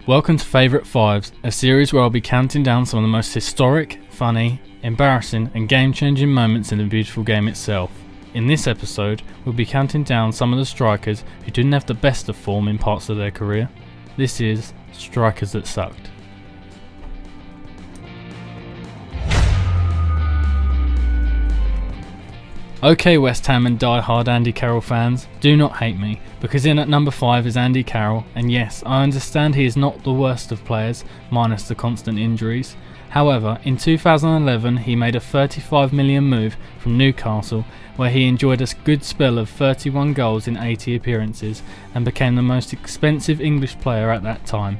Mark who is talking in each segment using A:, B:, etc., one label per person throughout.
A: Welcome to Favourite Fives, a series where I'll be counting down some of the most historic, funny, embarrassing and game-changing moments in the beautiful game itself. In this episode, we'll be counting down some of the strikers who didn't have the best of form in parts of their career. This is Strikers That Sucked. Okay, West Ham and die-hard Andy Carroll fans, do not hate me, because in at number 5 is Andy Carroll, and yes, I understand he is not the worst of players, minus the constant injuries. However, in 2011 he made a 35 million move from Newcastle, where he enjoyed a good spell of 31 goals in 80 appearances, and became the most expensive English player at that time.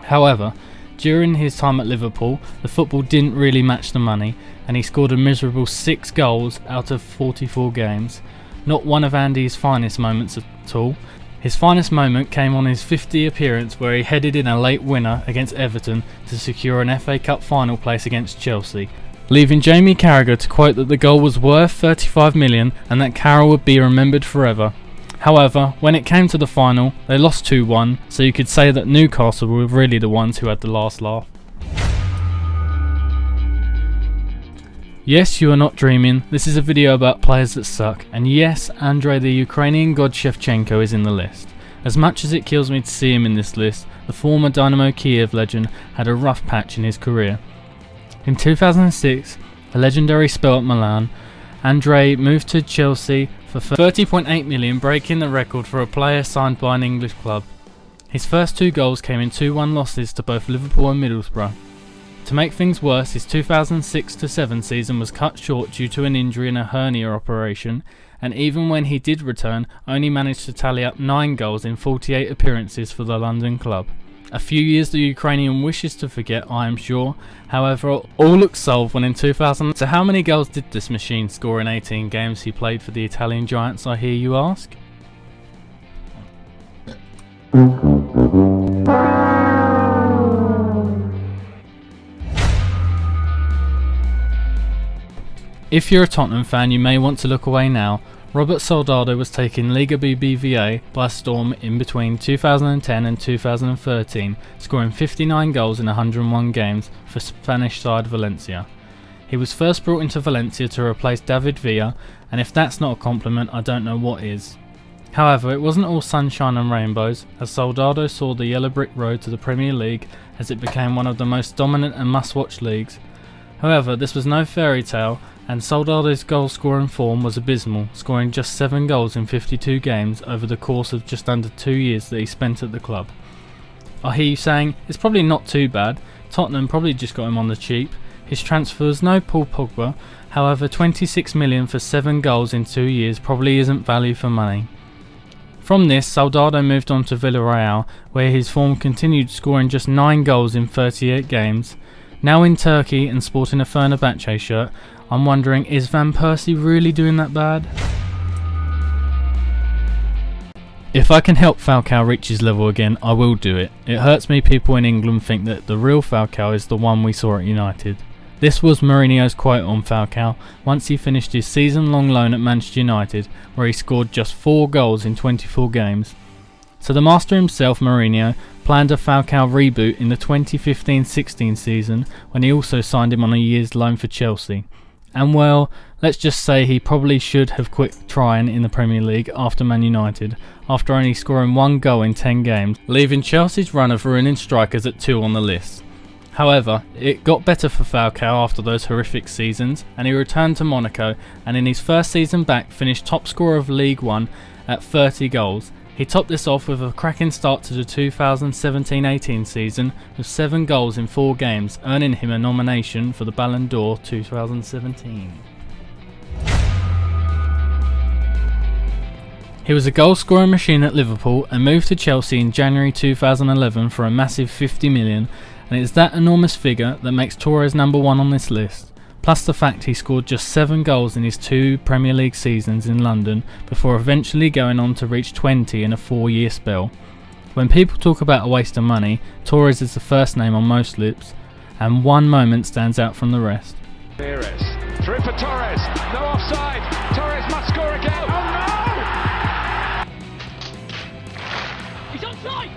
A: However, during his time at Liverpool, the football didn't really match the money, and he scored a miserable 6 goals out of 44 games. Not one of Andy's finest moments at all. His finest moment came on his 50th appearance, where he headed in a late winner against Everton to secure an FA Cup final place against Chelsea, leaving Jamie Carragher to quote that the goal was worth 35 million and that Carroll would be remembered forever. However, when it came to the final, they lost 2-1, so you could say that Newcastle were really the ones who had the last laugh. Yes, you are not dreaming, this is a video about players that suck, and yes, Andriy the Ukrainian god Shevchenko is in the list. As much as it kills me to see him in this list, the former Dynamo Kiev legend had a rough patch in his career. In 2006, a legendary spell at Milan, Andriy moved to Chelsea for 30.8 million, breaking the record for a player signed by an English club. His first 2 goals came in 2-1 losses to both Liverpool and Middlesbrough. To make things worse, his 2006-07 season was cut short due to an injury and a hernia operation, and even when he did return, only managed to tally up 9 goals in 48 appearances for the London club. A few years the Ukrainian wishes to forget, I am sure. However, all looks solved when in 2000... So how many goals did this machine score in 18 games he played for the Italian Giants, I hear you ask? If you're a Tottenham fan, you may want to look away now. Roberto Soldado was taking Liga BBVA by storm in between 2010 and 2013, scoring 59 goals in 101 games for Spanish side Valencia. He was first brought into Valencia to replace David Villa, and if that's not a compliment, I don't know what is. However, it wasn't all sunshine and rainbows, as Soldado saw the yellow brick road to the Premier League as it became one of the most dominant and must-watch leagues. However, this was no fairy tale, and Soldado's goal-scoring form was abysmal, scoring just 7 goals in 52 games over the course of just under 2 years that he spent at the club. I hear you saying, it's probably not too bad, Tottenham probably just got him on the cheap. His transfer was no Paul Pogba, however 26 million for 7 goals in 2 years probably isn't value for money. From this, Soldado moved on to Villarreal, where his form continued, scoring just 9 goals in 38 games. Now in Turkey and sporting a Fenerbahce shirt, I'm wondering, is Van Persie really doing that bad? If I can help Falcao reach his level again, I will do it. It hurts me people in England think that the real Falcao is the one we saw at United. This was Mourinho's quote on Falcao once he finished his season-long loan at Manchester United, where he scored just 4 goals in 24 games. So the master himself, Mourinho, planned a Falcao reboot in the 2015-16 season, when he also signed him on a year's loan for Chelsea. And well, let's just say he probably should have quit trying in the Premier League after Man United, after only scoring 1 goal in 10 games, leaving Chelsea's run of ruining strikers at 2 on the list. However, it got better for Falcao after those horrific seasons, and he returned to Monaco, and in his first season back finished top scorer of League One at 30 goals. He topped this off with a cracking start to the 2017-18 season with 7 goals in 4 games, earning him a nomination for the Ballon d'Or 2017. He was a goal-scoring machine at Liverpool and moved to Chelsea in January 2011 for a massive 50 million, and it's that enormous figure that makes Torres number 1 on this list. Plus the fact he scored just 7 goals in his 2 Premier League seasons in London before eventually going on to reach 20 in a 4-year spell. When people talk about a waste of money, Torres is the first name on most lips, and one moment stands out from the rest.
B: Through for Torres, no offside, Torres must score again, oh no! He's onside!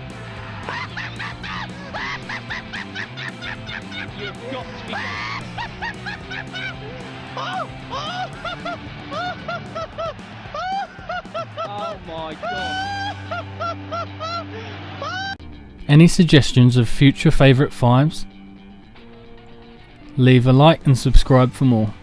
C: Oh my god.
A: Any suggestions of future favourite fives? Leave a like and subscribe for more.